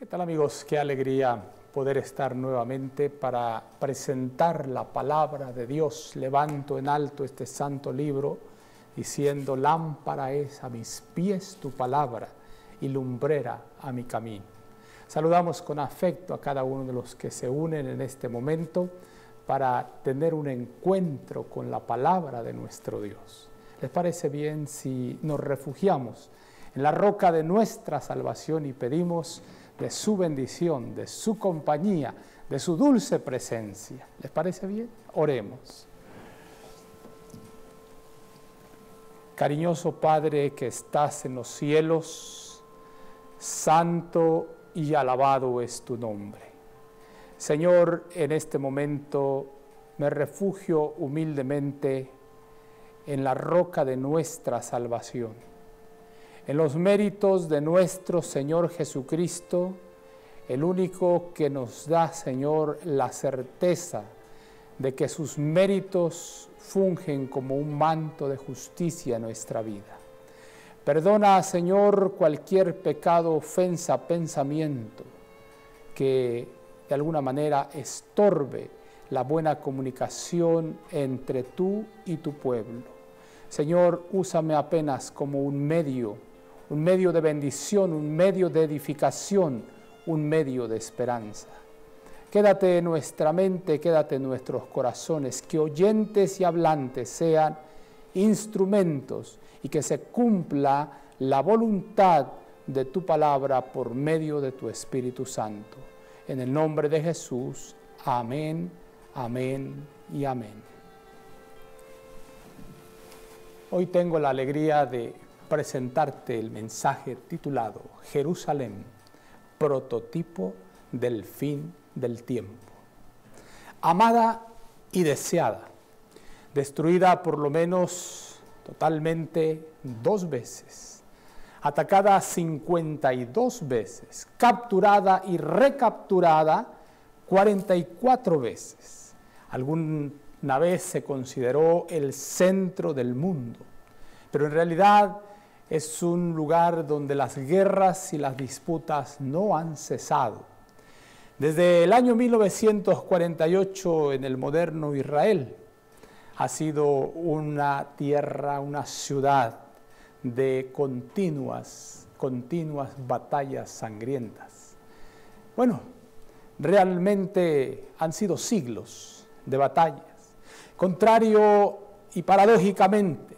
¿Qué tal, amigos? Qué alegría poder estar nuevamente para presentar la palabra de Dios. Levanto en alto este santo libro diciendo: lámpara es a mis pies tu palabra y lumbrera a mi camino. Saludamos con afecto a cada uno de los que se unen en este momento para tener un encuentro con la palabra de nuestro Dios. ¿Les parece bien si nos refugiamos en la roca de nuestra salvación y pedimos de su bendición, de su compañía, de su dulce presencia? ¿Les parece bien? Oremos. Cariñoso Padre que estás en los cielos, santo y alabado es tu nombre. Señor, en este momento me refugio humildemente en la roca de nuestra salvación, en los méritos de nuestro Señor Jesucristo, el único que nos da, Señor, la certeza de que sus méritos fungen como un manto de justicia en nuestra vida. Perdona, Señor, cualquier pecado, ofensa, pensamiento que de alguna manera estorbe la buena comunicación entre tú y tu pueblo. Señor, úsame apenas como un medio de bendición, un medio de edificación, un medio de esperanza. Quédate en nuestra mente, quédate en nuestros corazones, que oyentes y hablantes sean instrumentos y que se cumpla la voluntad de tu palabra por medio de tu Espíritu Santo. En el nombre de Jesús, amén, amén y amén. Hoy tengo la alegría de presentarte el mensaje titulado Jerusalén, prototipo del fin del tiempo. Amada y deseada, destruida por lo menos totalmente 2 veces, atacada 52 veces, capturada y recapturada 44 veces. Alguna vez se consideró el centro del mundo, pero en realidad es un lugar donde las guerras y las disputas no han cesado. Desde el año 1948 en el moderno Israel ha sido una tierra, una ciudad de continuas batallas sangrientas. Bueno, realmente han sido siglos de batallas. Contrario y paradójicamente,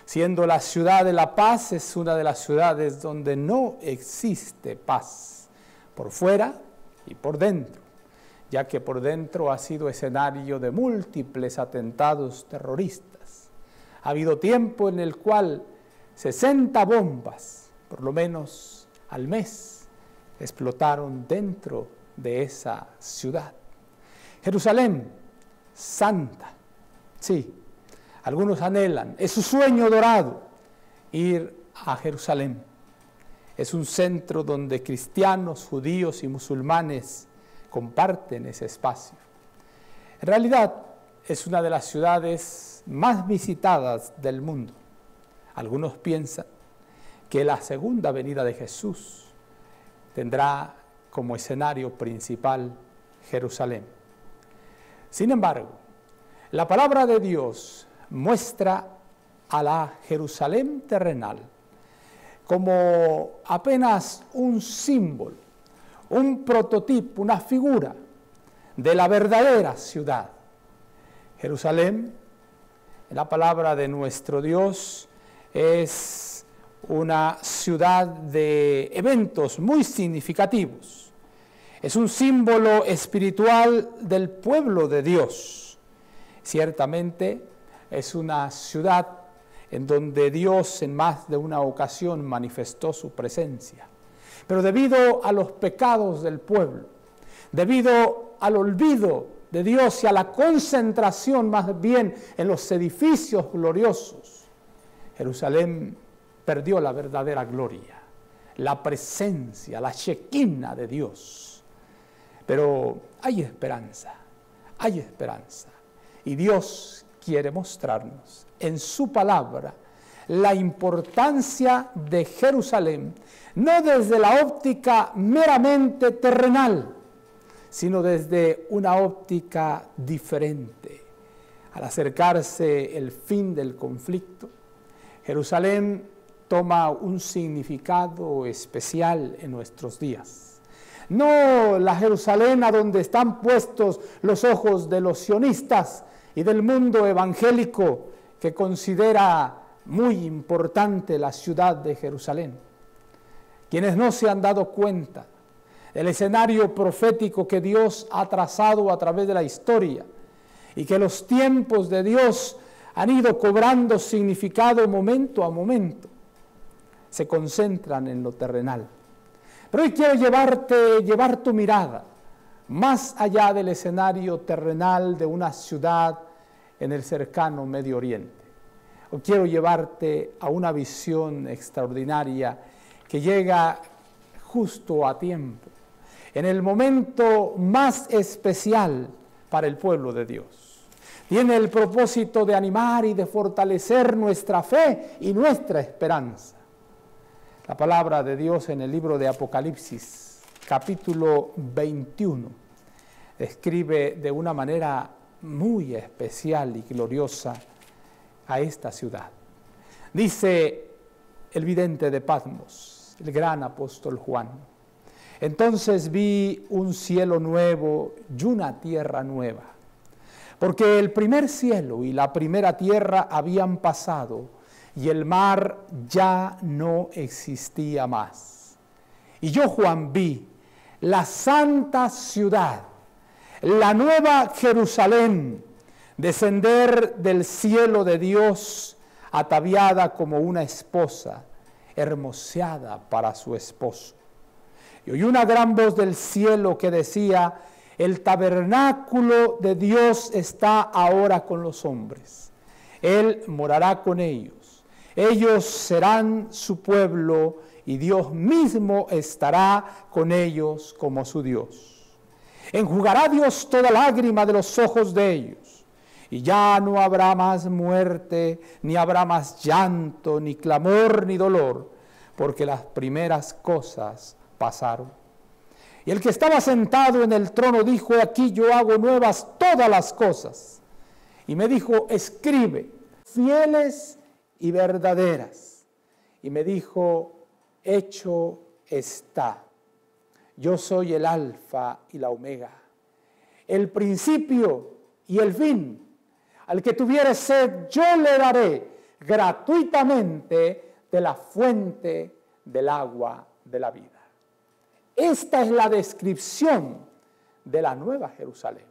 siendo la ciudad de la paz, es una de las ciudades donde no existe paz, por fuera y por dentro, ya que por dentro ha sido escenario de múltiples atentados terroristas. Ha habido tiempo en el cual 60 bombas, por lo menos al mes, explotaron dentro de esa ciudad. Jerusalén, santa, sí, algunos anhelan, es su sueño dorado, ir a Jerusalén. Es un centro donde cristianos, judíos y musulmanes comparten ese espacio. En realidad, es una de las ciudades más visitadas del mundo. Algunos piensan que la segunda venida de Jesús tendrá como escenario principal Jerusalén. Sin embargo, la palabra de Dios muestra a la Jerusalén terrenal como apenas un símbolo, un prototipo, una figura de la verdadera ciudad. Jerusalén, en la palabra de nuestro Dios, es una ciudad de eventos muy significativos. Es un símbolo espiritual del pueblo de Dios. Ciertamente es una ciudad en donde Dios en más de una ocasión manifestó su presencia. Pero debido a los pecados del pueblo, debido al olvido de Dios y a la concentración más bien en los edificios gloriosos, Jerusalén perdió la verdadera gloria, la presencia, la shekinah de Dios. Pero hay esperanza, hay esperanza. Y Dios quiere mostrarnos en su palabra la importancia de Jerusalén, no desde la óptica meramente terrenal, sino desde una óptica diferente. Al acercarse el fin del conflicto, Jerusalén toma un significado especial en nuestros días. No la Jerusalén a donde están puestos los ojos de los sionistas y del mundo evangélico que considera muy importante la ciudad de Jerusalén. Quienes no se han dado cuenta del escenario profético que Dios ha trazado a través de la historia y que los tiempos de Dios han ido cobrando significado momento a momento, se concentran en lo terrenal. Pero hoy quiero llevar tu mirada más allá del escenario terrenal de una ciudad en el cercano Medio Oriente. Hoy quiero llevarte a una visión extraordinaria que llega justo a tiempo, en el momento más especial para el pueblo de Dios. Tiene el propósito de animar y de fortalecer nuestra fe y nuestra esperanza. La palabra de Dios en el libro de Apocalipsis, capítulo 21, describe de una manera muy especial y gloriosa a esta ciudad. Dice el vidente de Patmos, el gran apóstol Juan: entonces vi un cielo nuevo y una tierra nueva, porque el primer cielo y la primera tierra habían pasado, y el mar ya no existía más. Y yo, Juan, vi la santa ciudad, la nueva Jerusalén, descender del cielo de Dios, ataviada como una esposa, hermoseada para su esposo. Y oí una gran voz del cielo que decía: el tabernáculo de Dios está ahora con los hombres. Él morará con ellos. Ellos serán su pueblo y Dios mismo estará con ellos como su Dios. Enjugará Dios toda lágrima de los ojos de ellos, y ya no habrá más muerte, ni habrá más llanto, ni clamor, ni dolor, porque las primeras cosas pasaron. Y el que estaba sentado en el trono dijo: aquí yo hago nuevas todas las cosas. Y me dijo: escribe, fieles y verdaderas. Y me dijo: hecho está. Yo soy el alfa y la omega, el principio y el fin. Al que tuviere sed, yo le daré gratuitamente de la fuente del agua de la vida. Esta es la descripción de la nueva Jerusalén.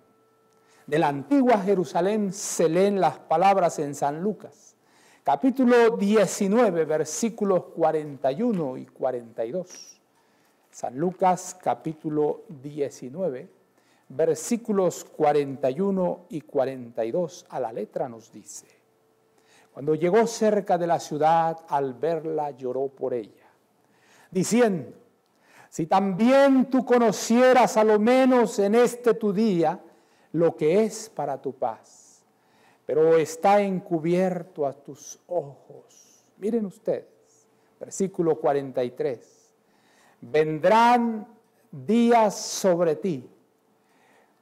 De la antigua Jerusalén se leen las palabras en San Lucas, capítulo 19, versículos 41 y 42. San Lucas, capítulo 19, versículos 41 y 42, a la letra nos dice: cuando llegó cerca de la ciudad, al verla lloró por ella, diciendo: si también tú conocieras a lo menos en este tu día lo que es para tu paz, pero está encubierto a tus ojos. Miren ustedes, versículo 43. Vendrán días sobre ti,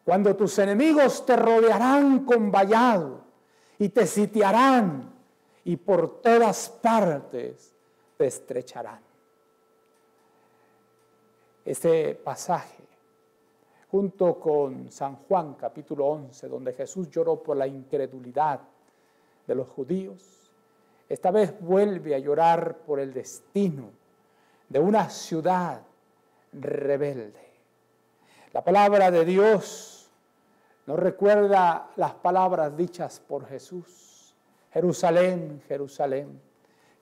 cuando tus enemigos te rodearán con vallado y te sitiarán, y por todas partes te estrecharán. Este pasaje, junto con San Juan capítulo 11, donde Jesús lloró por la incredulidad de los judíos, esta vez vuelve a llorar por el destino de una ciudad rebelde. La palabra de Dios nos recuerda las palabras dichas por Jesús: Jerusalén, Jerusalén,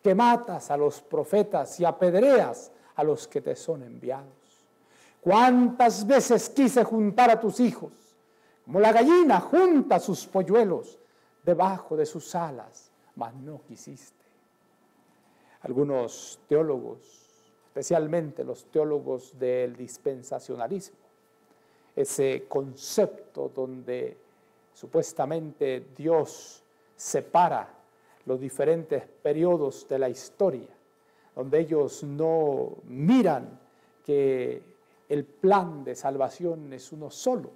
que matas a los profetas y apedreas a los que te son enviados. ¿Cuántas veces quise juntar a tus hijos, como la gallina junta sus polluelos debajo de sus alas, mas no quisiste? Algunos teólogos, especialmente los teólogos del dispensacionalismo, ese concepto donde supuestamente Dios separa los diferentes periodos de la historia, donde ellos no miran que el plan de salvación es uno solo.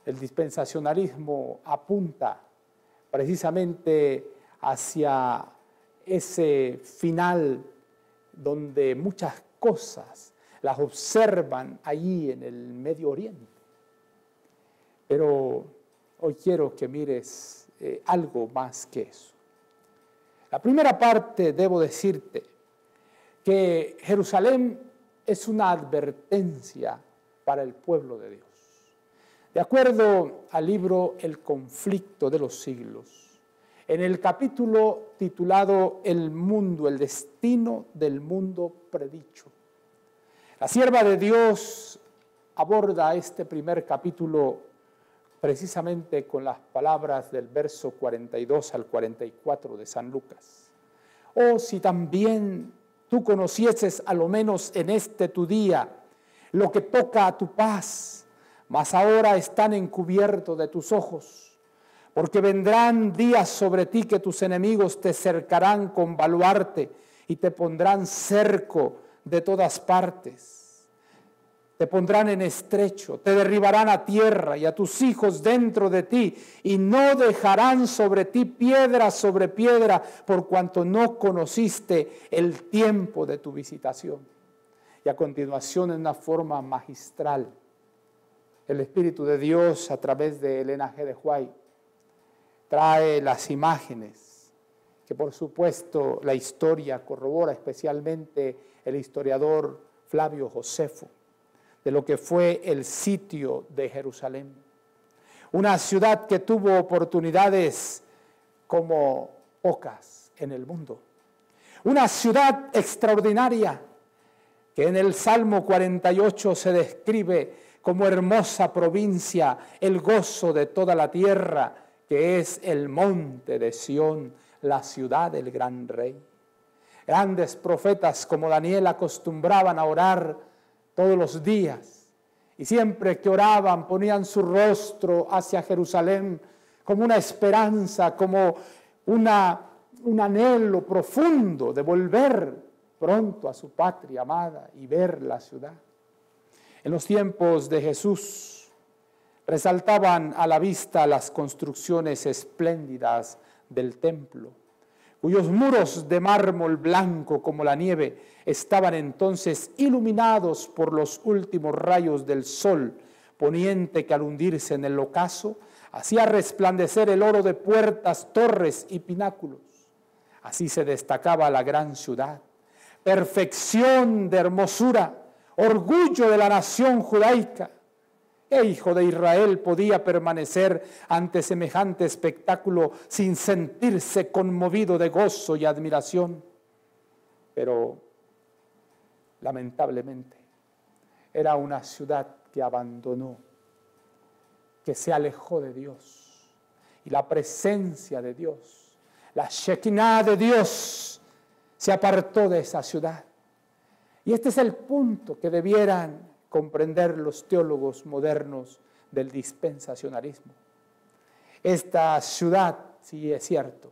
El dispensacionalismo apunta precisamente hacia ese final donde muchas cosas las observan allí en el Medio Oriente. Pero hoy quiero que mires algo más que eso. La primera parte, debo decirte que Jerusalén es una advertencia para el pueblo de Dios. De acuerdo al libro El conflicto de los siglos, en el capítulo titulado El mundo, el destino del mundo predicho, la sierva de Dios aborda este primer capítulo precisamente con las palabras del verso 42 al 44 de San Lucas. Oh, si también tú conocieses a lo menos en este tu día lo que toca a tu paz, mas ahora están encubiertos de tus ojos, porque vendrán días sobre ti que tus enemigos te cercarán con baluarte y te pondrán cerco de todas partes. Te pondrán en estrecho, te derribarán a tierra y a tus hijos dentro de ti, y no dejarán sobre ti piedra sobre piedra, por cuanto no conociste el tiempo de tu visitación. Y a continuación, en una forma magistral, el Espíritu de Dios, a través de Elena G. de White, trae las imágenes que, por supuesto, la historia corrobora, especialmente el historiador Flavio Josefo, de lo que fue el sitio de Jerusalén. Una ciudad que tuvo oportunidades como pocas en el mundo. Una ciudad extraordinaria que en el Salmo 48 se describe como hermosa provincia, el gozo de toda la tierra, que es el monte de Sión, la ciudad del gran rey. Grandes profetas como Daniel acostumbraban a orar todos los días, y siempre que oraban ponían su rostro hacia Jerusalén como una esperanza, como un anhelo profundo de volver pronto a su patria amada y ver la ciudad. En los tiempos de Jesús resaltaban a la vista las construcciones espléndidas del templo, cuyos muros de mármol blanco como la nieve estaban entonces iluminados por los últimos rayos del sol poniente que al hundirse en el ocaso hacía resplandecer el oro de puertas, torres y pináculos. Así se destacaba la gran ciudad, perfección de hermosura, orgullo de la nación judaica. ¿Qué hijo de Israel podía permanecer ante semejante espectáculo sin sentirse conmovido de gozo y admiración? Pero lamentablemente era una ciudad que abandonó, que se alejó de Dios, y la presencia de Dios, la Shekinah de Dios, se apartó de esa ciudad. Y este es el punto que debieran comprender los teólogos modernos del dispensacionalismo. Esta ciudad, sí es cierto,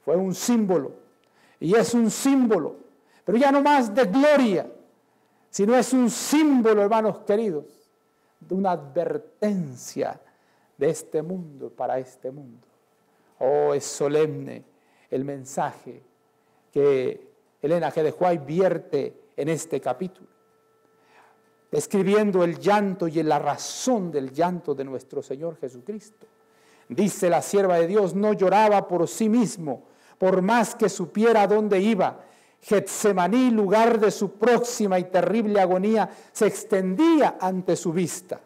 fue un símbolo, y es un símbolo, pero ya no más de gloria, sino es un símbolo, hermanos queridos, de una advertencia de este mundo para este mundo. Oh, es solemne el mensaje que Elena G. de White vierte en este capítulo, escribiendo el llanto y la razón del llanto de nuestro Señor Jesucristo. Dice la sierva de Dios: no lloraba por sí mismo, por más que supiera a dónde iba. Getsemaní, lugar de su próxima y terrible agonía, se extendía ante su vista.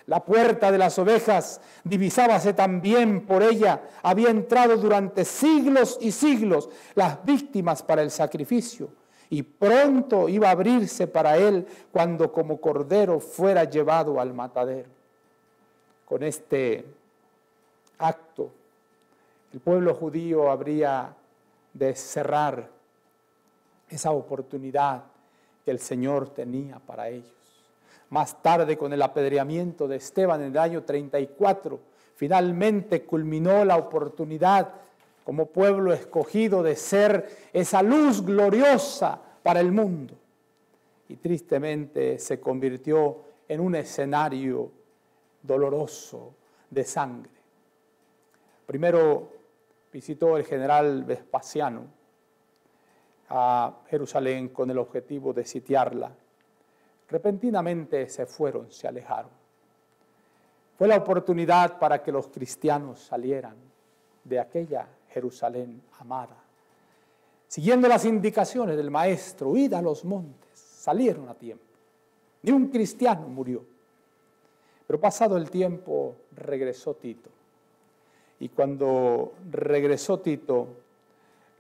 La puerta de las ovejas, divisábase también por ella, había entrado durante siglos y siglos las víctimas para el sacrificio, y pronto iba a abrirse para él cuando como cordero fuera llevado al matadero. Con este acto, el pueblo judío habría de cerrar esa oportunidad que el Señor tenía para ellos. Más tarde, con el apedreamiento de Esteban en el año 34, finalmente culminó la oportunidad como pueblo escogido de ser esa luz gloriosa para el mundo. Y tristemente se convirtió en un escenario doloroso de sangre. Primero visitó el general Vespasiano a Jerusalén con el objetivo de sitiarla. Repentinamente se fueron, se alejaron. Fue la oportunidad para que los cristianos salieran de aquella Jerusalén amada. Siguiendo las indicaciones del maestro, huid a los montes, salieron a tiempo. Ni un cristiano murió. Pero pasado el tiempo, regresó Tito. Y cuando regresó Tito,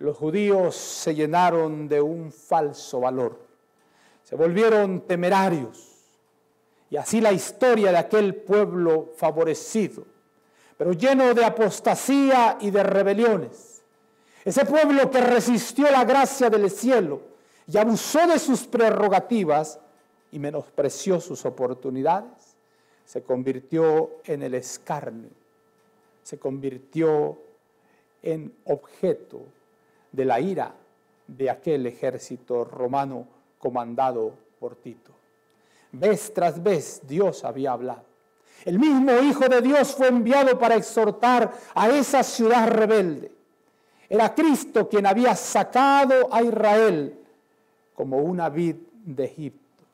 los judíos se llenaron de un falso valor. Se volvieron temerarios. Y así la historia de aquel pueblo favorecido, pero lleno de apostasía y de rebeliones. Ese pueblo que resistió la gracia del cielo y abusó de sus prerrogativas y menospreció sus oportunidades, se convirtió en el escarnio, se convirtió en objeto de la ira de aquel ejército romano comandado por Tito. Vez tras vez Dios había hablado. El mismo Hijo de Dios fue enviado para exhortar a esa ciudad rebelde. Era Cristo quien había sacado a Israel como una vid de Egipto.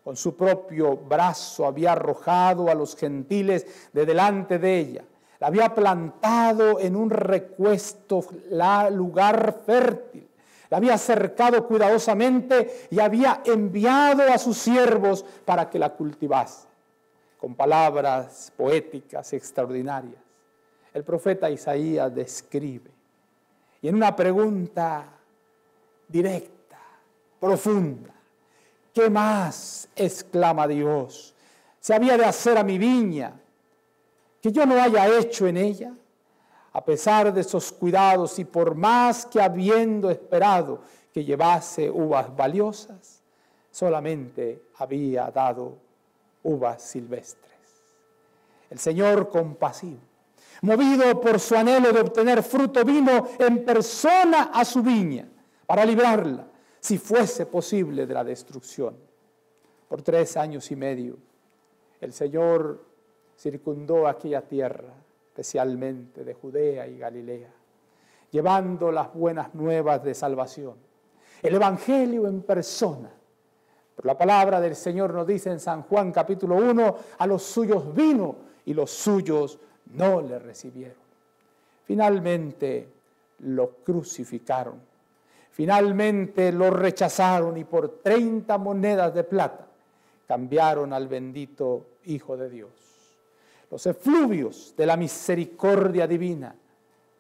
Con su propio brazo había arrojado a los gentiles de delante de ella. La había plantado en un recuesto, lugar fértil. La había cercado cuidadosamente y había enviado a sus siervos para que la cultivase. Con palabras poéticas extraordinarias, el profeta Isaías describe. Y en una pregunta directa, profunda, ¿qué más? Exclama Dios. ¿Se había de hacer a mi viña que yo no haya hecho en ella? A pesar de esos cuidados y por más que habiendo esperado que llevase uvas valiosas, solamente había dado uvas silvestres. El Señor compasivo, movido por su anhelo de obtener fruto, vino en persona a su viña para librarla, si fuese posible, de la destrucción. Por 3 años y medio, el Señor circundó aquella tierra, especialmente de Judea y Galilea, llevando las buenas nuevas de salvación, el Evangelio en persona. Pero la palabra del Señor nos dice en San Juan capítulo 1, a los suyos vino y los suyos no le recibieron. Finalmente lo crucificaron, finalmente lo rechazaron y por 30 monedas de plata cambiaron al bendito Hijo de Dios. Los efluvios de la misericordia divina,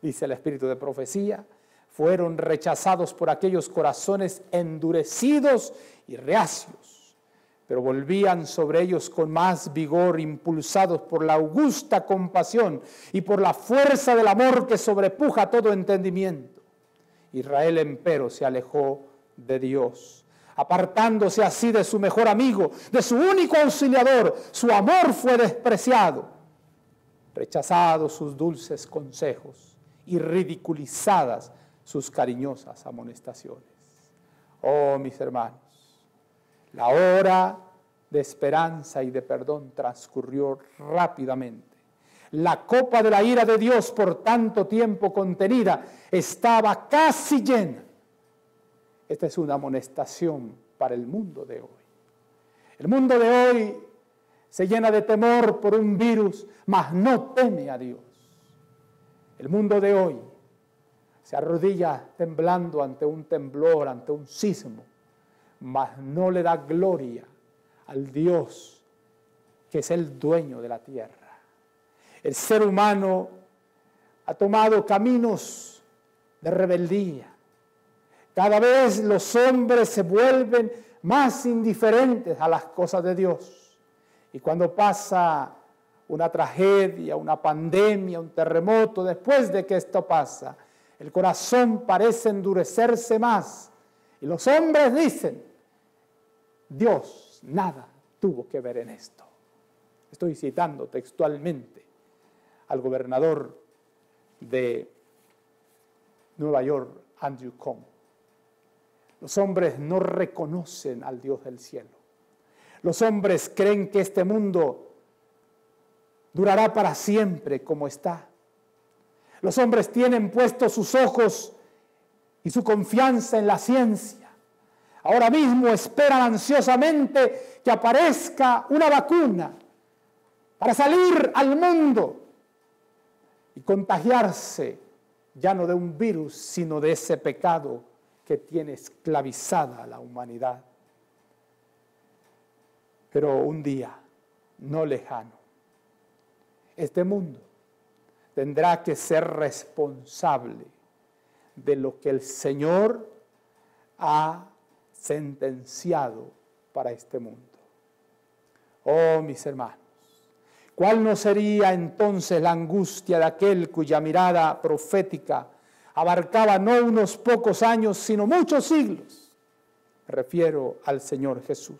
dice el Espíritu de profecía, fueron rechazados por aquellos corazones endurecidos y reacios, pero volvían sobre ellos con más vigor, impulsados por la augusta compasión y por la fuerza del amor que sobrepuja todo entendimiento. Israel, empero, se alejó de Dios, apartándose así de su mejor amigo, de su único auxiliador. Su amor fue despreciado, rechazados sus dulces consejos y ridiculizadas sus cariñosas amonestaciones. Oh, mis hermanos, la hora de esperanza y de perdón transcurrió rápidamente. La copa de la ira de Dios, por tanto tiempo contenida, estaba casi llena. Esta es una amonestación para el mundo de hoy. El mundo de hoy se llena de temor por un virus, mas no teme a Dios. El mundo de hoy se arrodilla temblando ante un temblor, ante un sismo, mas no le da gloria al Dios que es el dueño de la tierra. El ser humano ha tomado caminos de rebeldía. Cada vez los hombres se vuelven más indiferentes a las cosas de Dios. Y cuando pasa una tragedia, una pandemia, un terremoto, después de que esto pasa, el corazón parece endurecerse más. Y los hombres dicen, Dios nada tuvo que ver en esto. Estoy citando textualmente al gobernador de Nueva York, Andrew Combe. Los hombres no reconocen al Dios del cielo. Los hombres creen que este mundo durará para siempre como está. Los hombres tienen puestos sus ojos y su confianza en la ciencia. Ahora mismo esperan ansiosamente que aparezca una vacuna para salir al mundo y contagiarse ya no de un virus, sino de ese pecado que tiene esclavizada a la humanidad. Pero un día, no lejano, este mundo tendrá que ser responsable de lo que el Señor ha sentenciado para este mundo. Oh, mis hermanos, ¿cuál no sería entonces la angustia de aquel cuya mirada profética abarcaba no unos pocos años, sino muchos siglos? Me refiero al Señor Jesús.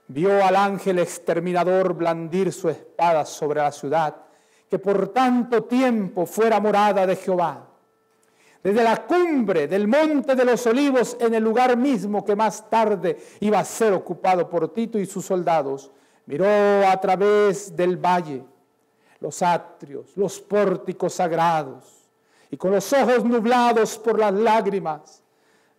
Vio al ángel exterminador blandir su espada sobre la ciudad, que por tanto tiempo fuera morada de Jehová. Desde la cumbre del monte de los olivos, en el lugar mismo que más tarde iba a ser ocupado por Tito y sus soldados, miró a través del valle los atrios, los pórticos sagrados, y con los ojos nublados por las lágrimas,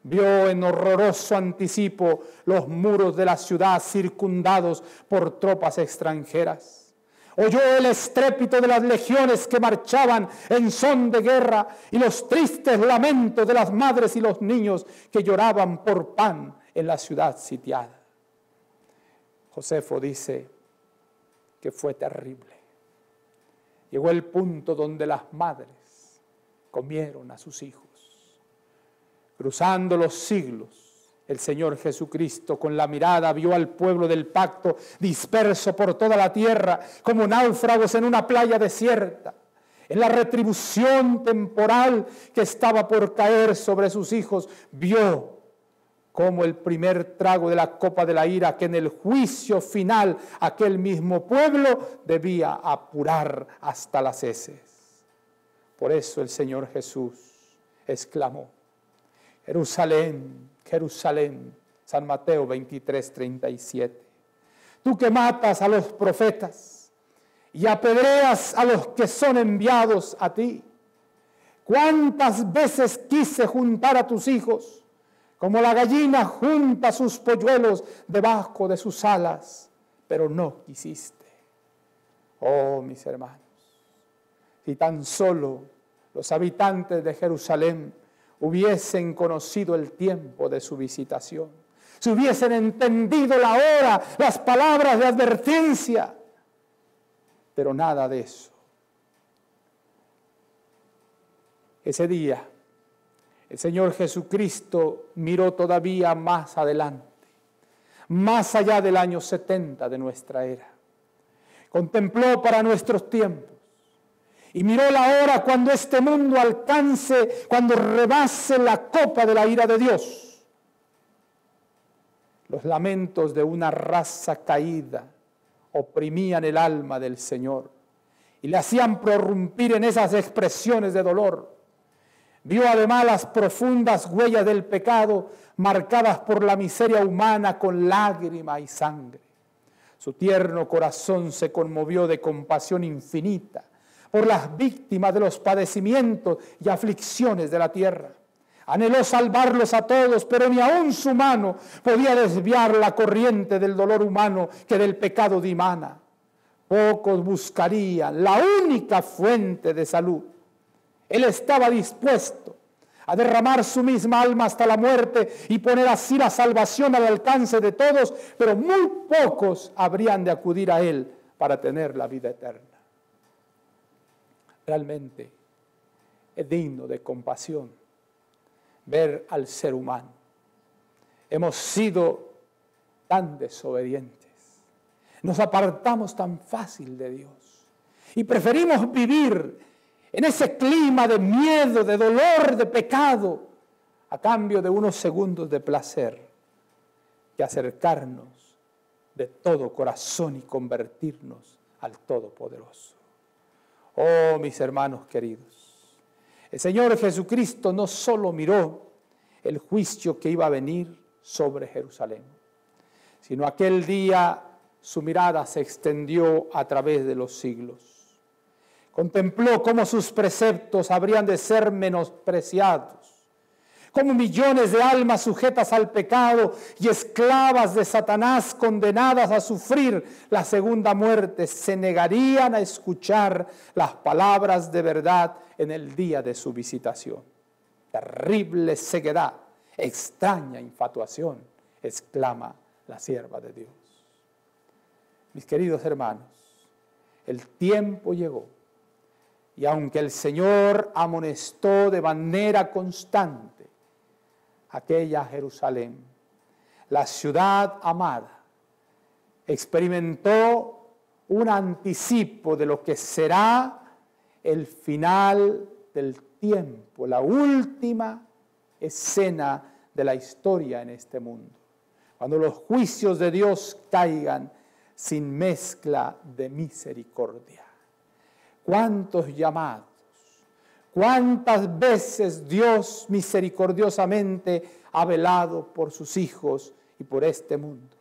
vio en horroroso anticipo los muros de la ciudad circundados por tropas extranjeras. Oyó el estrépito de las legiones que marchaban en son de guerra y los tristes lamentos de las madres y los niños que lloraban por pan en la ciudad sitiada. Josefo dice que fue terrible. Llegó el punto donde las madres comieron a sus hijos. Cruzando los siglos, el Señor Jesucristo con la mirada vio al pueblo del pacto disperso por toda la tierra como náufragos en una playa desierta. En la retribución temporal que estaba por caer sobre sus hijos, vio como el primer trago de la copa de la ira que en el juicio final aquel mismo pueblo debía apurar hasta las heces. Por eso el Señor Jesús exclamó: Jerusalén, Jerusalén, San Mateo 23:37. Tú que matas a los profetas y apedreas a los que son enviados a ti. ¿Cuántas veces quise juntar a tus hijos, como la gallina junta sus polluelos debajo de sus alas, pero no quisiste? Oh, mis hermanos, si tan solo los habitantes de Jerusalén hubiesen conocido el tiempo de su visitación, si hubiesen entendido la hora, las palabras de advertencia, pero nada de eso. Ese día, el Señor Jesucristo miró todavía más adelante, más allá del año 70 de nuestra era. Contempló para nuestros tiempos y miró la hora cuando este mundo alcance, cuando rebase la copa de la ira de Dios. Los lamentos de una raza caída oprimían el alma del Señor y le hacían prorrumpir en esas expresiones de dolor. Vio además las profundas huellas del pecado marcadas por la miseria humana con lágrima y sangre. Su tierno corazón se conmovió de compasión infinita por las víctimas de los padecimientos y aflicciones de la tierra. Anheló salvarlos a todos, pero ni aun su mano podía desviar la corriente del dolor humano que del pecado dimana. Pocos buscarían la única fuente de salud. Él estaba dispuesto a derramar su misma alma hasta la muerte y poner así la salvación al alcance de todos, pero muy pocos habrían de acudir a Él para tener la vida eterna. Realmente es digno de compasión ver al ser humano. Hemos sido tan desobedientes, nos apartamos tan fácil de Dios y preferimos vivir en ese clima de miedo, de dolor, de pecado, a cambio de unos segundos de placer, que acercarnos de todo corazón y convertirnos al Todopoderoso. Oh, mis hermanos queridos, El Señor Jesucristo no solo miró el juicio que iba a venir sobre Jerusalén, sino aquel día su mirada se extendió a través de los siglos. Contempló cómo sus preceptos habrían de ser menospreciados, cómo millones de almas sujetas al pecado y esclavas de Satanás, condenadas a sufrir la segunda muerte, se negarían a escuchar las palabras de verdad en el día de su visitación. Terrible ceguedad, extraña infatuación, exclama la sierva de Dios. Mis queridos hermanos, el tiempo llegó y aunque el Señor amonestó de manera constante aquella Jerusalén, la ciudad amada, experimentó un anticipo de lo que será el final del tiempo, la última escena de la historia en este mundo, cuando los juicios de Dios caigan sin mezcla de misericordia. ¿Cuántos llamados? ¿Cuántas veces Dios misericordiosamente ha velado por sus hijos y por este mundo?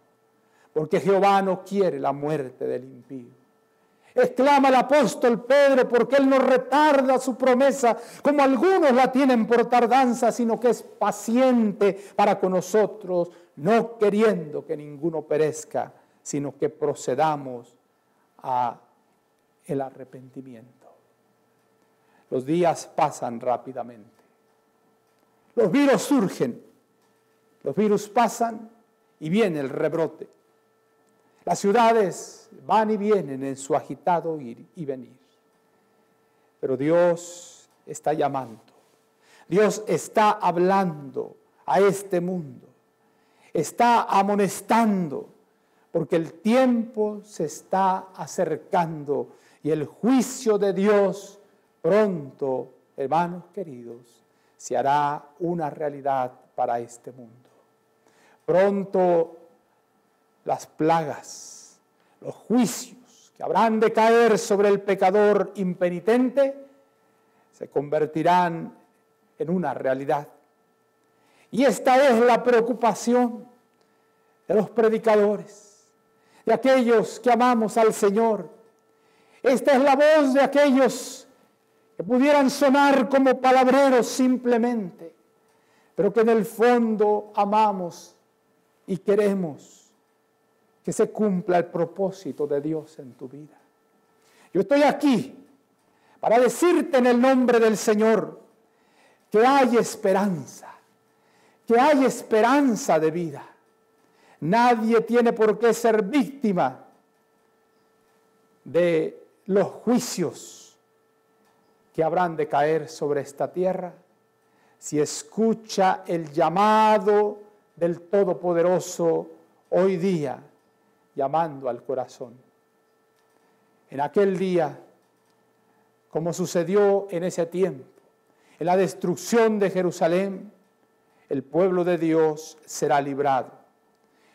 Porque Jehová no quiere la muerte del impío. Exclama el apóstol Pedro, porque él no retarda su promesa como algunos la tienen por tardanza, sino que es paciente para con nosotros, no queriendo que ninguno perezca, sino que procedamos a el arrepentimiento. Los días pasan rápidamente. Los virus surgen. Los virus pasan y viene el rebrote. Las ciudades van y vienen en su agitado ir y venir. Pero Dios está llamando. Dios está hablando a este mundo. Está amonestando, porque el tiempo se está acercando y el juicio de Dios pronto, hermanos queridos, se hará una realidad para este mundo. Pronto las plagas, los juicios que habrán de caer sobre el pecador impenitente se convertirán en una realidad. Y esta es la preocupación de los predicadores, de aquellos que amamos al Señor. Esta es la voz de aquellos que pudieran sonar como palabreros simplemente, pero que en el fondo amamos y queremos que se cumpla el propósito de Dios en tu vida. Yo estoy aquí para decirte en el nombre del Señor que hay esperanza de vida. Nadie tiene por qué ser víctima de los juicios que habrán de caer sobre esta tierra si escucha el llamado del Todopoderoso hoy día, llamando al corazón. En aquel día, como sucedió en ese tiempo, en la destrucción de Jerusalén, el pueblo de Dios será librado.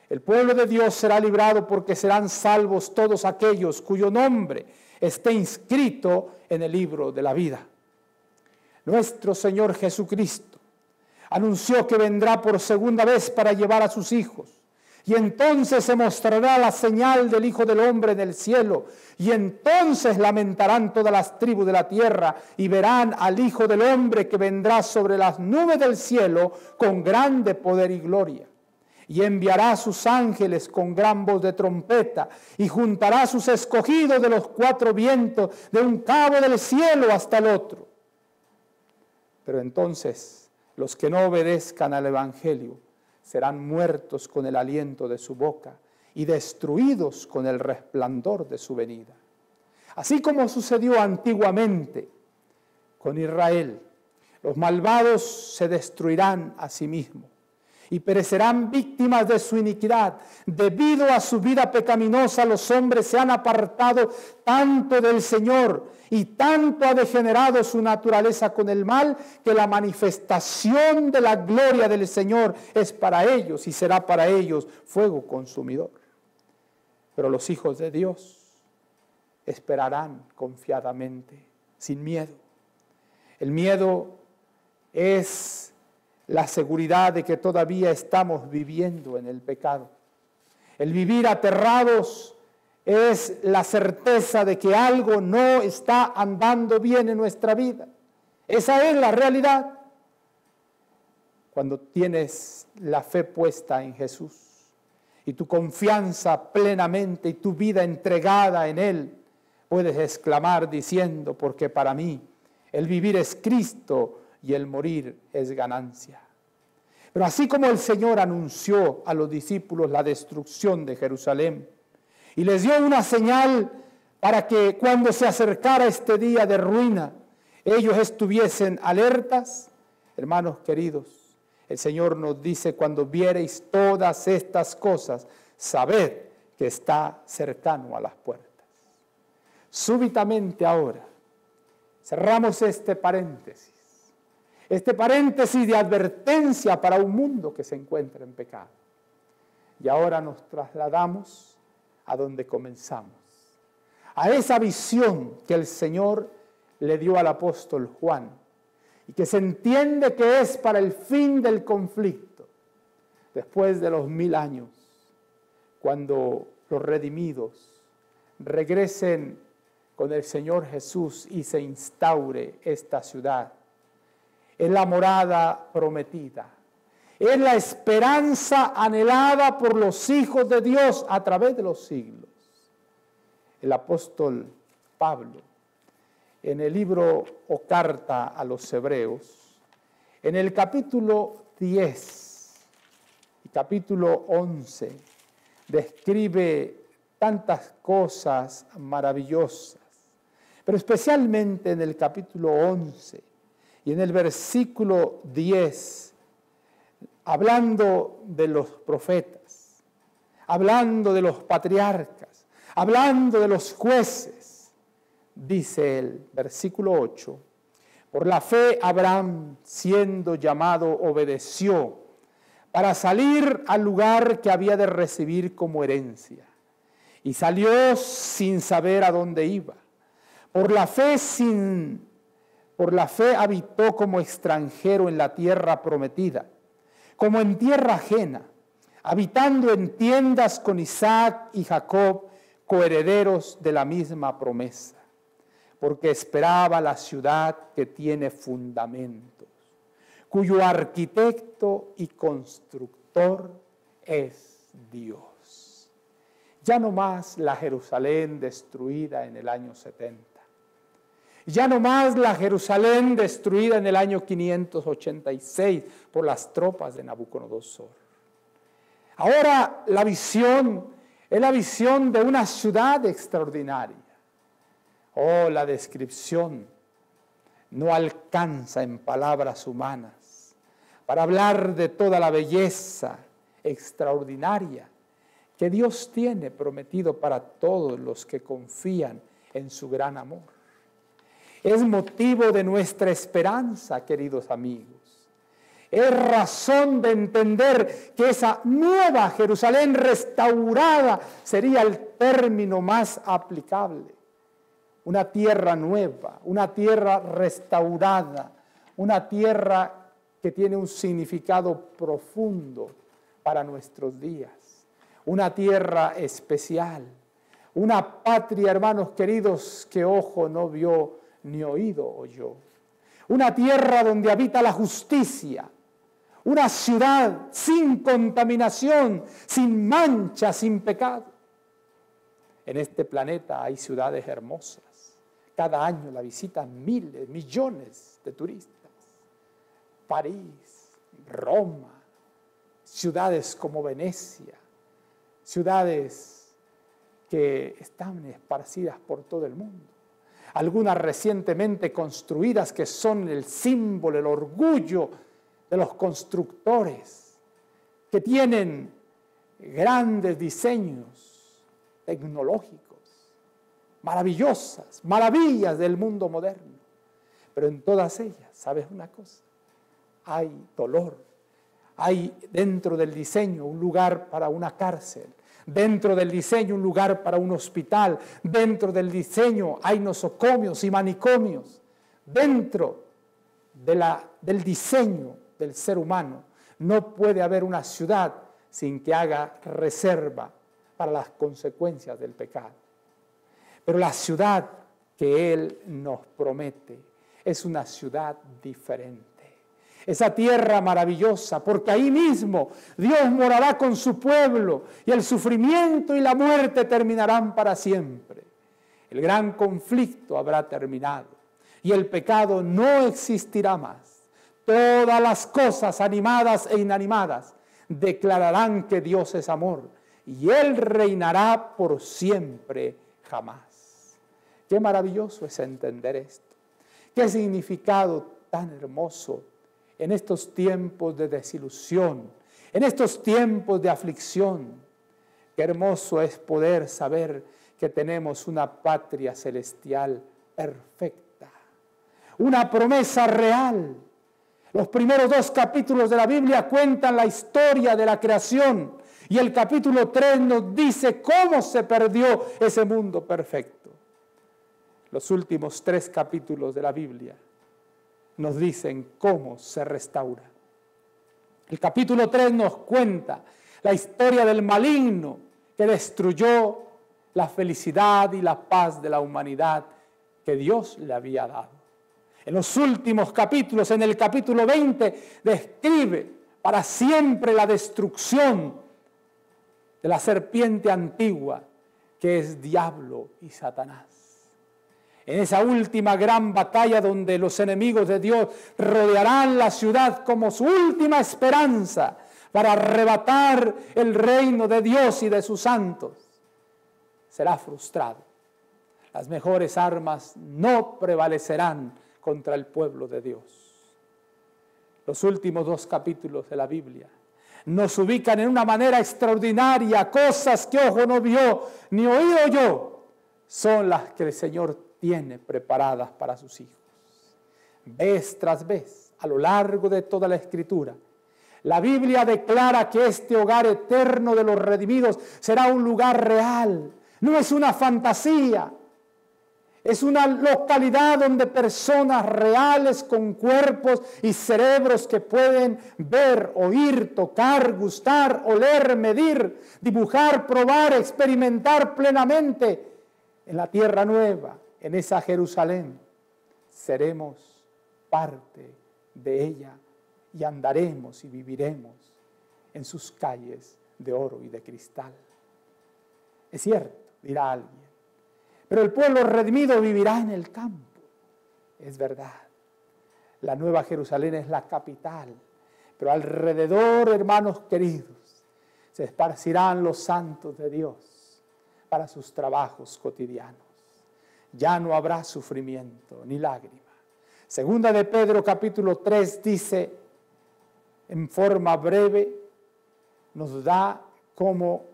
El pueblo de Dios será librado porque serán salvos todos aquellos cuyo nombre esté inscrito en el libro de la vida. Nuestro Señor Jesucristo anunció que vendrá por segunda vez para llevar a sus hijos. Y entonces se mostrará la señal del Hijo del Hombre en el cielo. Y entonces lamentarán todas las tribus de la tierra y verán al Hijo del Hombre que vendrá sobre las nubes del cielo con grande poder y gloria. Y enviará a sus ángeles con gran voz de trompeta y juntará a sus escogidos de los cuatro vientos, de un cabo del cielo hasta el otro. Pero entonces los que no obedezcan al Evangelio serán muertos con el aliento de su boca y destruidos con el resplandor de su venida. Así como sucedió antiguamente con Israel, los malvados se destruirán a sí mismos y perecerán víctimas de su iniquidad. Debido a su vida pecaminosa, los hombres se han apartado tanto del Señor y tanto ha degenerado su naturaleza con el mal, que la manifestación de la gloria del Señor es para ellos y será para ellos fuego consumidor. Pero los hijos de Dios esperarán confiadamente, sin miedo. El miedo es la seguridad de que todavía estamos viviendo en el pecado. El vivir aterrados es la certeza de que algo no está andando bien en nuestra vida. Esa es la realidad. Cuando tienes la fe puesta en Jesús y tu confianza plenamente y tu vida entregada en Él, puedes exclamar diciendo, porque para mí el vivir es Cristo y el morir es ganancia. Pero así como el Señor anunció a los discípulos la destrucción de Jerusalén y les dio una señal para que cuando se acercara este día de ruina, ellos estuviesen alertas, hermanos queridos, el Señor nos dice, cuando viereis todas estas cosas, sabed que está cercano a las puertas. Súbitamente ahora, cerramos este paréntesis de advertencia para un mundo que se encuentra en pecado. Y ahora nos trasladamos a donde comenzamos, a esa visión que el Señor le dio al apóstol Juan y que se entiende que es para el fin del conflicto, después de los 1000 años, cuando los redimidos regresen con el Señor Jesús y se instaure esta ciudad. Es la morada prometida. Es la esperanza anhelada por los hijos de Dios a través de los siglos. El apóstol Pablo, en el libro o carta a los Hebreos, en el capítulo 10 y capítulo 11, describe tantas cosas maravillosas, pero especialmente en el capítulo 11 y en el versículo 10, hablando de los profetas, hablando de los patriarcas, hablando de los jueces, dice el versículo 8, por la fe Abraham, siendo llamado, obedeció para salir al lugar que había de recibir como herencia. Y salió sin saber a dónde iba. Por la fe habitó como extranjero en la tierra prometida, como en tierra ajena, habitando en tiendas con Isaac y Jacob, coherederos de la misma promesa, porque esperaba la ciudad que tiene fundamentos, cuyo arquitecto y constructor es Dios. Ya no más la Jerusalén destruida en el año 70. Ya no más la Jerusalén destruida en el año 586 por las tropas de Nabucodonosor. Ahora la visión es la visión de una ciudad extraordinaria. Oh, la descripción no alcanza en palabras humanas para hablar de toda la belleza extraordinaria que Dios tiene prometido para todos los que confían en su gran amor. Es motivo de nuestra esperanza, queridos amigos. Es razón de entender que esa nueva Jerusalén restaurada sería el término más aplicable. Una tierra nueva, una tierra restaurada, una tierra que tiene un significado profundo para nuestros días. Una tierra especial, una patria, hermanos queridos, que ojo no vio ni oído oyó. Una tierra donde habita la justicia, una ciudad sin contaminación, sin mancha, sin pecado. En este planeta hay ciudades hermosas. Cada año la visitan miles, millones de turistas. París, Roma, ciudades como Venecia, ciudades que están esparcidas por todo el mundo. Algunas recientemente construidas que son el símbolo, el orgullo de los constructores, que tienen grandes diseños tecnológicos, maravillosas, maravillas del mundo moderno. Pero en todas ellas, ¿sabes una cosa? Hay dolor. Hay dentro del diseño un lugar para una cárcel, dentro del diseño un lugar para un hospital, dentro del diseño hay nosocomios y manicomios, dentro del diseño del ser humano. No puede haber una ciudad sin que haga reserva para las consecuencias del pecado. Pero la ciudad que Él nos promete es una ciudad diferente. Esa tierra maravillosa, porque ahí mismo Dios morará con su pueblo y el sufrimiento y la muerte terminarán para siempre. El gran conflicto habrá terminado y el pecado no existirá más. Todas las cosas animadas e inanimadas declararán que Dios es amor y Él reinará por siempre jamás. Qué maravilloso es entender esto. Qué significado tan hermoso en estos tiempos de desilusión, en estos tiempos de aflicción. Qué hermoso es poder saber que tenemos una patria celestial perfecta, una promesa real. Los primeros 2 capítulos de la Biblia cuentan la historia de la creación y el capítulo 3 nos dice cómo se perdió ese mundo perfecto. Los últimos 3 capítulos de la Biblia nos dicen cómo se restaura. El capítulo 3 nos cuenta la historia del maligno que destruyó la felicidad y la paz de la humanidad que Dios le había dado. En los últimos capítulos, en el capítulo 20, describe para siempre la destrucción de la serpiente antigua que es diablo y Satanás. En esa última gran batalla donde los enemigos de Dios rodearán la ciudad como su última esperanza para arrebatar el reino de Dios y de sus santos, será frustrado. Las mejores armas no prevalecerán contra el pueblo de Dios. Los últimos 2 capítulos de la Biblia nos ubican en una manera extraordinaria. Cosas que ojo no vio ni oído oyó son las que el Señor tiene preparadas para sus hijos. Vez tras vez, a lo largo de toda la Escritura, la Biblia declara que este hogar eterno de los redimidos será un lugar real. No es una fantasía. Es una localidad donde personas reales con cuerpos y cerebros que pueden ver, oír, tocar, gustar, oler, medir, dibujar, probar, experimentar plenamente en la tierra nueva, en esa Jerusalén. Seremos parte de ella y andaremos y viviremos en sus calles de oro y de cristal. Es cierto, dirá alguien, pero el pueblo redimido vivirá en el campo. Es verdad, la Nueva Jerusalén es la capital, pero alrededor, hermanos queridos, se esparcirán los santos de Dios para sus trabajos cotidianos. Ya no habrá sufrimiento ni lágrima. Segunda de Pedro capítulo 3 dice en forma breve, nos da como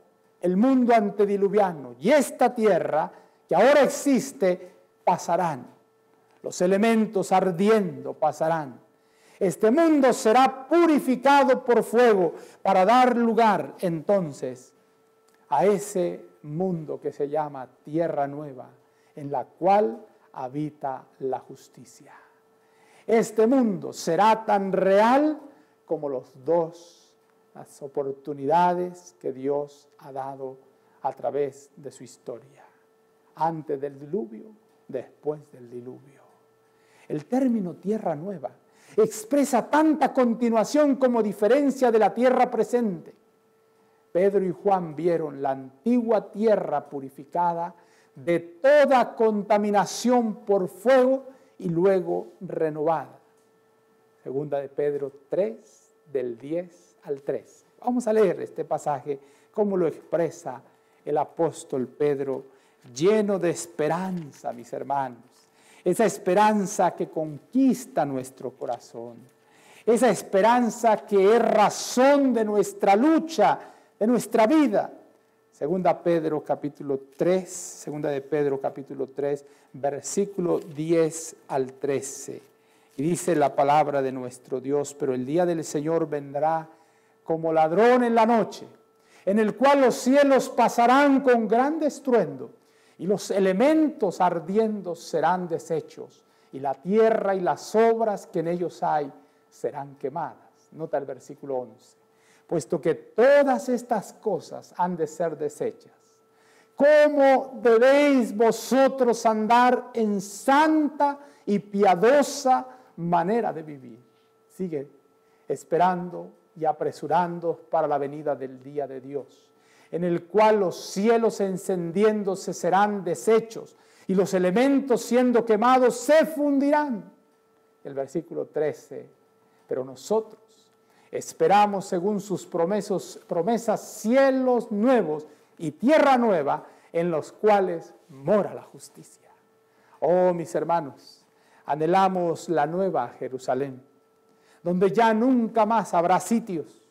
el mundo antediluviano y esta tierra que ahora existe pasarán. Los elementos ardiendo pasarán. Este mundo será purificado por fuego para dar lugar entonces a ese mundo que se llama Tierra Nueva, en la cual habita la justicia. Este mundo será tan real como las oportunidades que Dios ha dado a través de su historia. Antes del diluvio, después del diluvio. El término tierra nueva expresa tanta continuación como diferencia de la tierra presente. Pedro y Juan vieron la antigua tierra purificada de toda contaminación por fuego y luego renovada. Segunda de Pedro 3, del 10 al 13. Vamos a leer este pasaje, cómo lo expresa el apóstol Pedro, lleno de esperanza, mis hermanos. Esa esperanza que conquista nuestro corazón. Esa esperanza que es razón de nuestra lucha, de nuestra vida. Segunda de Pedro capítulo 3, versículo 10 al 13. Y dice la palabra de nuestro Dios, pero el día del Señor vendrá como ladrón en la noche, en el cual los cielos pasarán con gran estruendo, y los elementos ardiendo serán deshechos, y la tierra y las obras que en ellos hay serán quemadas. Nota el versículo 11. Puesto que todas estas cosas han de ser deshechas, ¿cómo debéis vosotros andar en santa y piadosa manera de vivir? Sigue esperando y apresurando para la venida del día de Dios, en el cual los cielos encendiéndose serán deshechos y los elementos siendo quemados se fundirán. El versículo 13, pero nosotros esperamos según sus promesas cielos nuevos y tierra nueva en los cuales mora la justicia. Oh, mis hermanos, anhelamos la nueva Jerusalén, donde ya nunca más habrá sitios,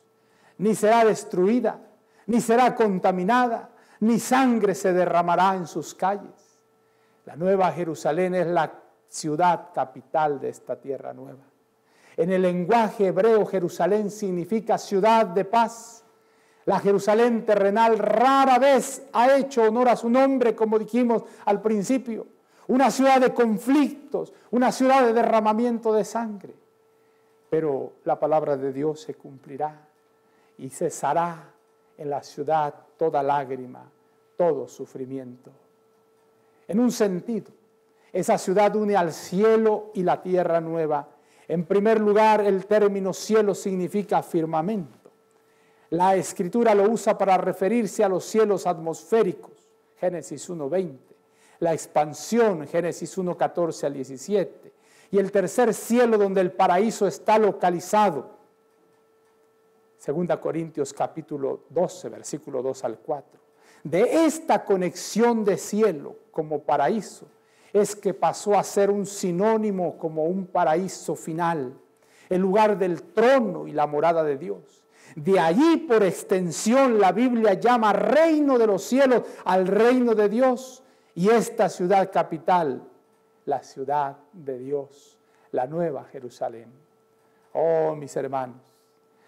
ni será destruida, ni será contaminada, ni sangre se derramará en sus calles. La nueva Jerusalén es la ciudad capital de esta tierra nueva. En el lenguaje hebreo, Jerusalén significa ciudad de paz. La Jerusalén terrenal rara vez ha hecho honor a su nombre, como dijimos al principio. Una ciudad de conflictos, una ciudad de derramamiento de sangre. Pero la palabra de Dios se cumplirá y cesará en la ciudad toda lágrima, todo sufrimiento. En un sentido, esa ciudad une al cielo y la tierra nueva. En primer lugar, el término cielo significa firmamento. La Escritura lo usa para referirse a los cielos atmosféricos, Génesis 1:20. La expansión, Génesis 1:14 al 17. Y el tercer cielo donde el paraíso está localizado, 2 Corintios capítulo 12, versículo 2 al 4. De esta conexión de cielo como paraíso, es que pasó a ser un sinónimo como un paraíso final, el lugar del trono y la morada de Dios. De allí, por extensión, la Biblia llama reino de los cielos al reino de Dios, y esta ciudad capital, la ciudad de Dios, la nueva Jerusalén. Oh, mis hermanos,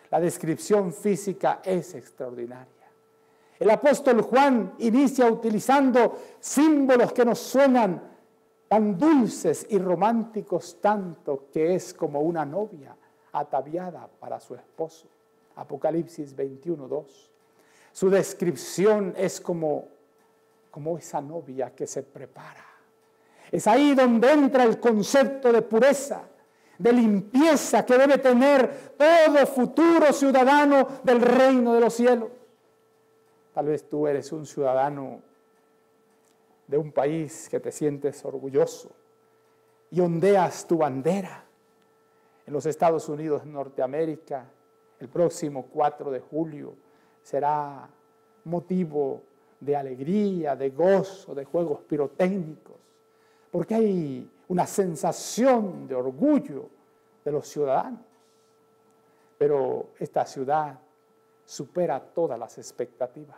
la descripción física es extraordinaria. El apóstol Juan inicia utilizando símbolos que nos suenan tan dulces y románticos tanto que es como una novia ataviada para su esposo. Apocalipsis 21:2. Su descripción es como esa novia que se prepara. Es ahí donde entra el concepto de pureza, de limpieza que debe tener todo futuro ciudadano del reino de los cielos. Tal vez tú eres un ciudadano de un país que te sientes orgulloso y ondeas tu bandera. En los Estados Unidos de Norteamérica, el próximo 4 de julio será motivo de alegría, de gozo, de juegos pirotécnicos, porque hay una sensación de orgullo de los ciudadanos. Pero esta ciudad supera todas las expectativas.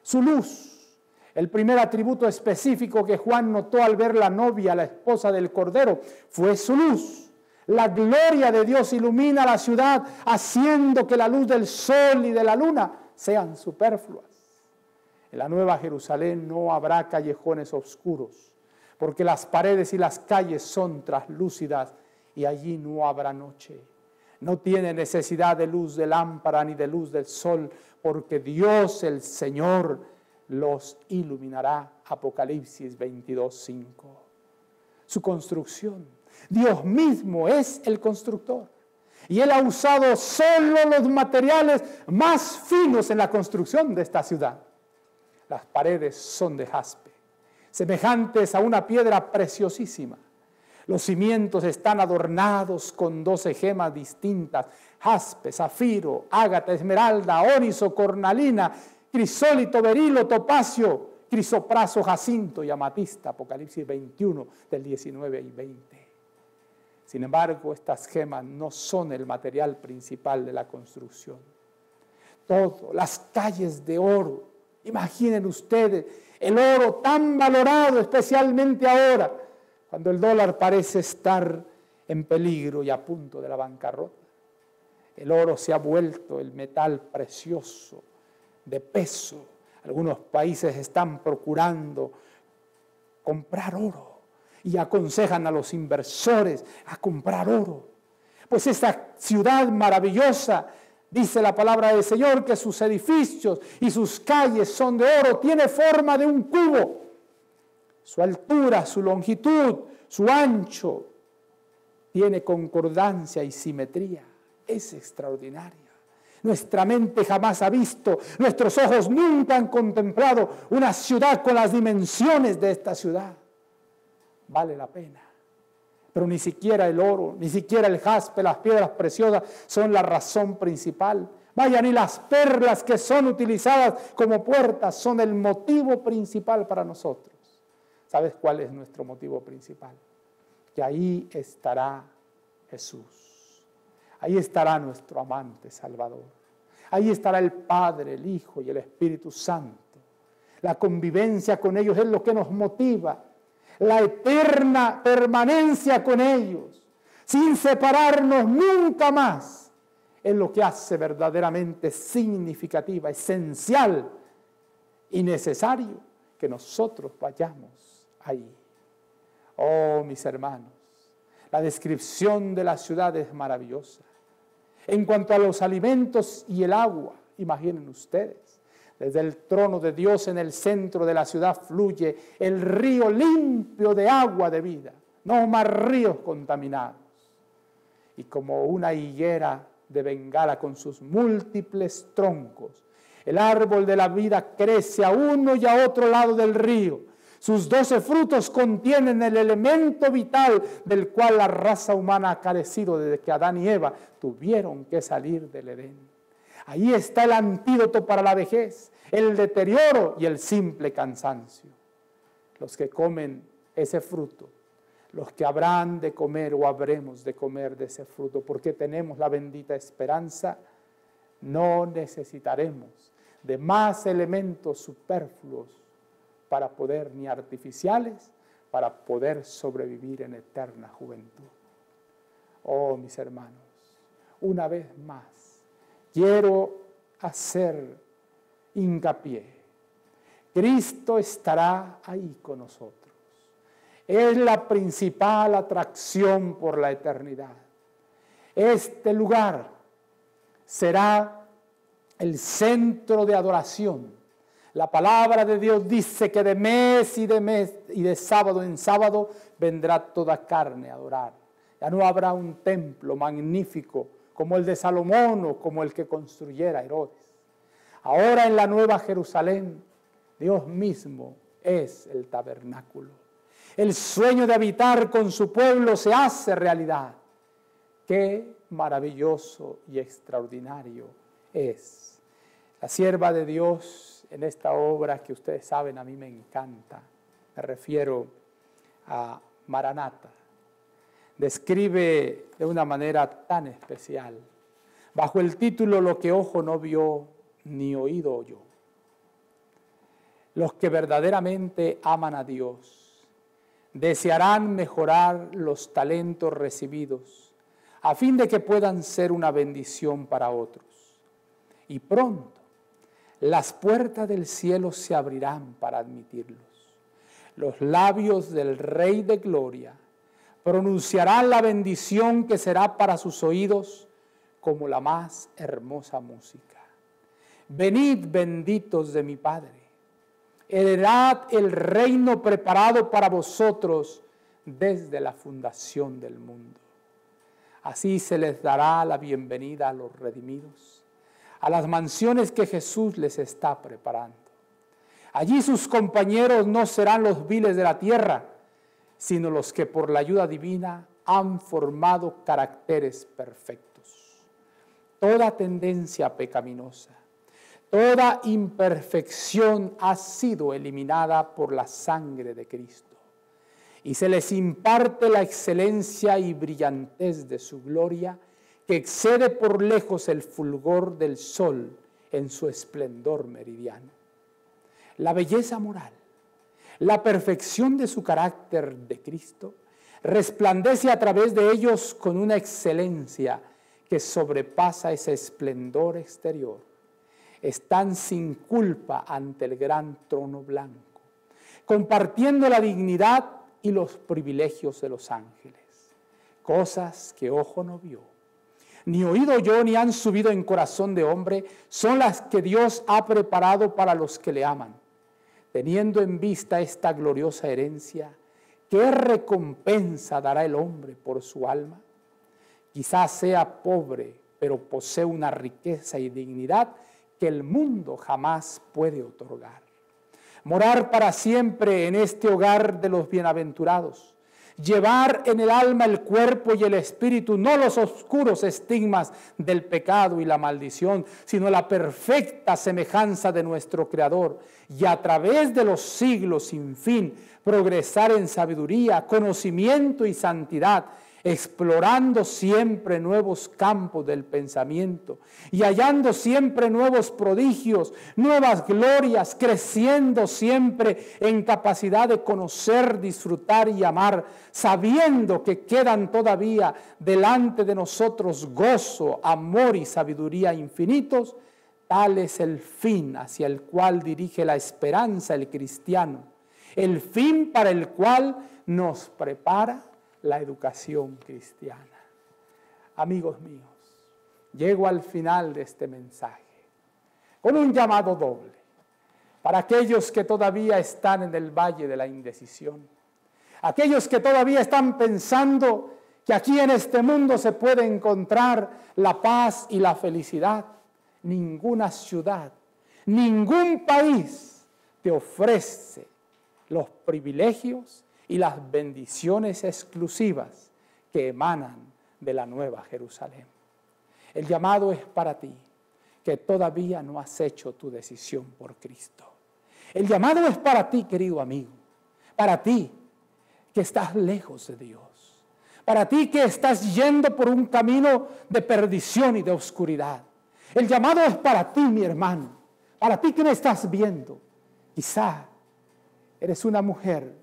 Su luz, el primer atributo específico que Juan notó al ver la novia, la esposa del Cordero, fue su luz. La gloria de Dios ilumina la ciudad, haciendo que la luz del sol y de la luna sean superfluas. En la nueva Jerusalén no habrá callejones oscuros, porque las paredes y las calles son traslúcidas y allí no habrá noche. No tiene necesidad de luz de lámpara ni de luz del sol, porque Dios el Señor los iluminará. Apocalipsis 22:5. Su construcción. Dios mismo es el constructor. Y Él ha usado solo los materiales más finos en la construcción de esta ciudad. Las paredes son de jaspe, semejantes a una piedra preciosísima. Los cimientos están adornados con 12 gemas distintas: jaspe, zafiro, ágata, esmeralda, óniso, cornalina, crisólito, berilo, topacio, crisopraso, jacinto y amatista. Apocalipsis 21 del 19 y 20. Sin embargo, estas gemas no son el material principal de la construcción. Todo, las calles de oro. Imaginen ustedes el oro tan valorado, especialmente ahora, cuando el dólar parece estar en peligro y a punto de la bancarrota. El oro se ha vuelto el metal precioso, de peso. Algunos países están procurando comprar oro y aconsejan a los inversores a comprar oro. Pues esta ciudad maravillosa, dice la palabra del Señor, que sus edificios y sus calles son de oro, tiene forma de un cubo. Su altura, su longitud, su ancho, tiene concordancia y simetría. Es extraordinaria. Nuestra mente jamás ha visto, nuestros ojos nunca han contemplado una ciudad con las dimensiones de esta ciudad. Vale la pena. Pero ni siquiera el oro, ni siquiera el jaspe, las piedras preciosas son la razón principal. Vaya, ni las perlas que son utilizadas como puertas son el motivo principal para nosotros. ¿Sabes cuál es nuestro motivo principal? Que ahí estará Jesús. Ahí estará nuestro amante Salvador. Ahí estará el Padre, el Hijo y el Espíritu Santo. La convivencia con ellos es lo que nos motiva. La eterna permanencia con ellos, sin separarnos nunca más, es lo que hace verdaderamente significativa, esencial y necesario que nosotros vayamos ahí. Oh, mis hermanos, la descripción de la ciudad es maravillosa. En cuanto a los alimentos y el agua, imaginen ustedes, desde el trono de Dios en el centro de la ciudad fluye el río limpio de agua de vida, no más ríos contaminados. Y como una higuera de Bengala con sus múltiples troncos, el árbol de la vida crece a uno y a otro lado del río. Sus 12 frutos contienen el elemento vital del cual la raza humana ha carecido desde que Adán y Eva tuvieron que salir del Edén. Ahí está el antídoto para la vejez, el deterioro y el simple cansancio. Los que comen ese fruto, los que habrán de comer o habremos de comer de ese fruto, porque tenemos la bendita esperanza, no necesitaremos de más elementos superfluos para poder, ni artificiales, para poder sobrevivir en eterna juventud. Oh, mis hermanos, una vez más, quiero hacer hincapié. Cristo estará ahí con nosotros. Es la principal atracción por la eternidad. Este lugar será el centro de adoración. La palabra de Dios dice que de mes y de sábado en sábado vendrá toda carne a adorar. Ya no habrá un templo magnífico como el de Salomón o como el que construyera Herodes. Ahora en la Nueva Jerusalén, Dios mismo es el tabernáculo. El sueño de habitar con su pueblo se hace realidad. Qué maravilloso y extraordinario es. La sierva de Dios en esta obra que ustedes saben a mí me encanta. Me refiero a Maranata. Describe de una manera tan especial, bajo el título Lo que ojo no vio ni oído oyó. Los que verdaderamente aman a Dios desearán mejorar los talentos recibidos a fin de que puedan ser una bendición para otros. Y pronto las puertas del cielo se abrirán para admitirlos. Los labios del Rey de Gloria pronunciarán la bendición que será para sus oídos como la más hermosa música. Venid, benditos de mi Padre, heredad el reino preparado para vosotros desde la fundación del mundo. Así se les dará la bienvenida a los redimidos, a las mansiones que Jesús les está preparando. Allí sus compañeros no serán los viles de la tierra, sino los que por la ayuda divina han formado caracteres perfectos. Toda tendencia pecaminosa, toda imperfección ha sido eliminada por la sangre de Cristo y se les imparte la excelencia y brillantez de su gloria que excede por lejos el fulgor del sol en su esplendor meridiano. La belleza moral, la perfección de su carácter de Cristo resplandece a través de ellos con una excelencia que sobrepasa ese esplendor exterior. Están sin culpa ante el gran trono blanco, compartiendo la dignidad y los privilegios de los ángeles, cosas que ojo no vio, ni oído oyó, ni han subido en corazón de hombre, son las que Dios ha preparado para los que le aman. Teniendo en vista esta gloriosa herencia, ¿qué recompensa dará el hombre por su alma? Quizás sea pobre, pero posee una riqueza y dignidad que el mundo jamás puede otorgar. Morar para siempre en este hogar de los bienaventurados, llevar en el alma, el cuerpo y el espíritu, no los oscuros estigmas del pecado y la maldición, sino la perfecta semejanza de nuestro Creador, y a través de los siglos sin fin, progresar en sabiduría, conocimiento y santidad, explorando siempre nuevos campos del pensamiento y hallando siempre nuevos prodigios, nuevas glorias, creciendo siempre en capacidad de conocer, disfrutar y amar, sabiendo que quedan todavía delante de nosotros gozo, amor y sabiduría infinitos. Tal es el fin hacia el cual dirige la esperanza el cristiano, el fin para el cual nos prepara la educación cristiana. Amigos míos, llego al final de este mensaje con un llamado doble para aquellos que todavía están en el valle de la indecisión, aquellos que todavía están pensando que aquí en este mundo se puede encontrar la paz y la felicidad. Ninguna ciudad, ningún país te ofrece los privilegios y las bendiciones exclusivas que emanan de la Nueva Jerusalén. El llamado es para ti, que todavía no has hecho tu decisión por Cristo. El llamado es para ti, querido amigo, para ti que estás lejos de Dios, para ti que estás yendo por un camino de perdición y de oscuridad. El llamado es para ti, mi hermano, para ti que me estás viendo. Quizá eres una mujer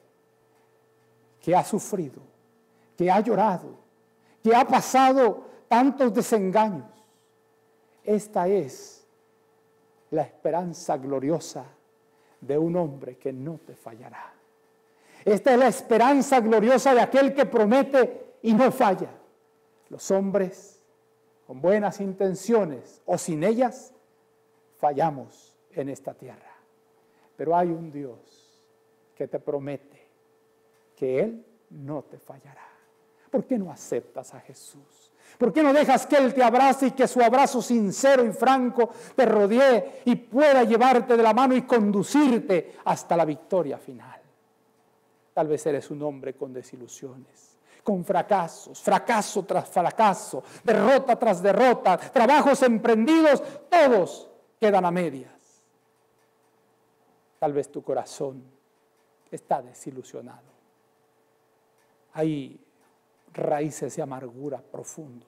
que ha sufrido, que ha llorado, que ha pasado tantos desengaños. Esta es la esperanza gloriosa de un hombre que no te fallará. Esta es la esperanza gloriosa de aquel que promete y no falla. Los hombres, con buenas intenciones o sin ellas, fallamos en esta tierra. Pero hay un Dios que te promete que Él no te fallará. ¿Por qué no aceptas a Jesús? ¿Por qué no dejas que Él te abrace y que su abrazo sincero y franco te rodee y pueda llevarte de la mano y conducirte hasta la victoria final? Tal vez eres un hombre con desilusiones, con fracasos, fracaso tras fracaso, derrota tras derrota, trabajos emprendidos, todos quedan a medias. Tal vez tu corazón está desilusionado. Hay raíces de amargura profundos.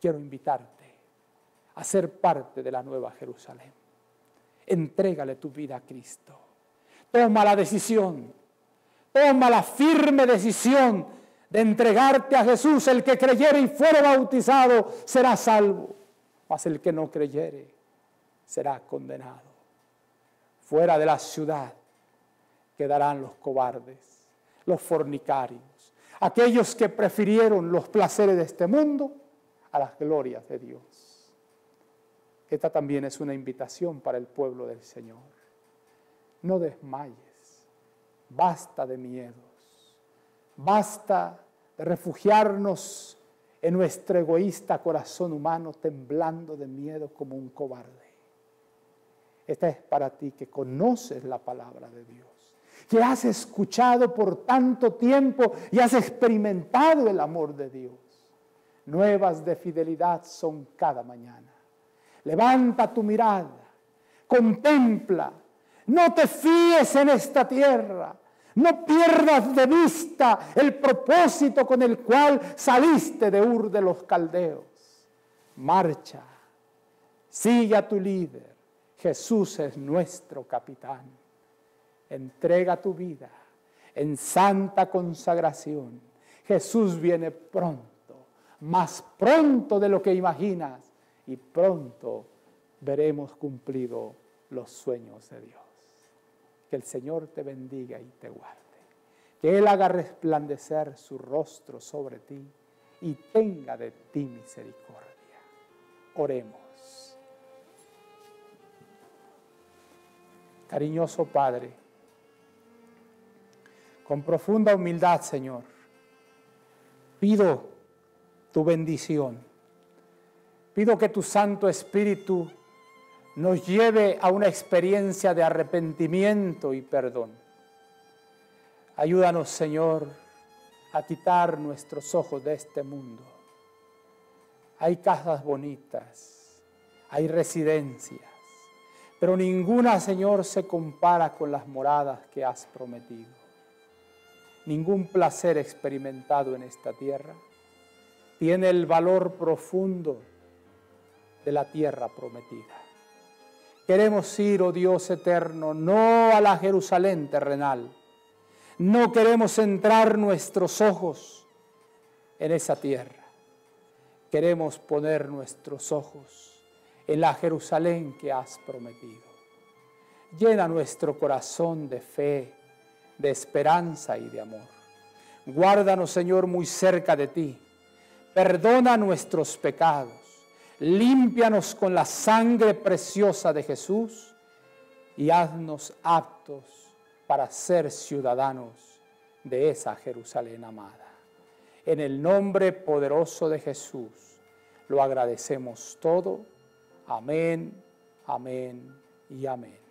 Quiero invitarte a ser parte de la Nueva Jerusalén. Entrégale tu vida a Cristo. Toma la decisión, toma la firme decisión de entregarte a Jesús. El que creyere y fuere bautizado será salvo, mas el que no creyere será condenado. Fuera de la ciudad quedarán los cobardes, los fornicarios, aquellos que prefirieron los placeres de este mundo a las glorias de Dios. Esta también es una invitación para el pueblo del Señor. No desmayes, basta de miedos, basta de refugiarnos en nuestro egoísta corazón humano temblando de miedo como un cobarde. Esta es para ti que conoces la palabra de Dios, que has escuchado por tanto tiempo y has experimentado el amor de Dios. Nuevas de fidelidad son cada mañana. Levanta tu mirada, contempla, no te fíes en esta tierra, no pierdas de vista el propósito con el cual saliste de Ur de los Caldeos. Marcha, sigue a tu líder, Jesús es nuestro capitán. Entrega tu vida en santa consagración. Jesús viene pronto, más pronto de lo que imaginas, y pronto veremos cumplido los sueños de Dios. Que el Señor te bendiga y te guarde. que Él haga resplandecer su rostro sobre ti y tenga de ti misericordia. Oremos. Cariñoso Padre, con profunda humildad, Señor, pido tu bendición. Pido que tu Santo Espíritu nos lleve a una experiencia de arrepentimiento y perdón. Ayúdanos, Señor, a quitar nuestros ojos de este mundo. Hay casas bonitas, hay residencias, pero ninguna, Señor, se compara con las moradas que has prometido. Ningún placer experimentado en esta tierra tiene el valor profundo de la tierra prometida. Queremos ir, oh Dios eterno, no a la Jerusalén terrenal. No queremos centrar nuestros ojos en esa tierra. Queremos poner nuestros ojos en la Jerusalén que has prometido. Llena nuestro corazón de fe, de esperanza y de amor. Guárdanos, Señor, muy cerca de ti. Perdona nuestros pecados. Límpianos con la sangre preciosa de Jesús y haznos aptos para ser ciudadanos de esa Jerusalén amada. En el nombre poderoso de Jesús lo agradecemos todo. Amén, amén y amén.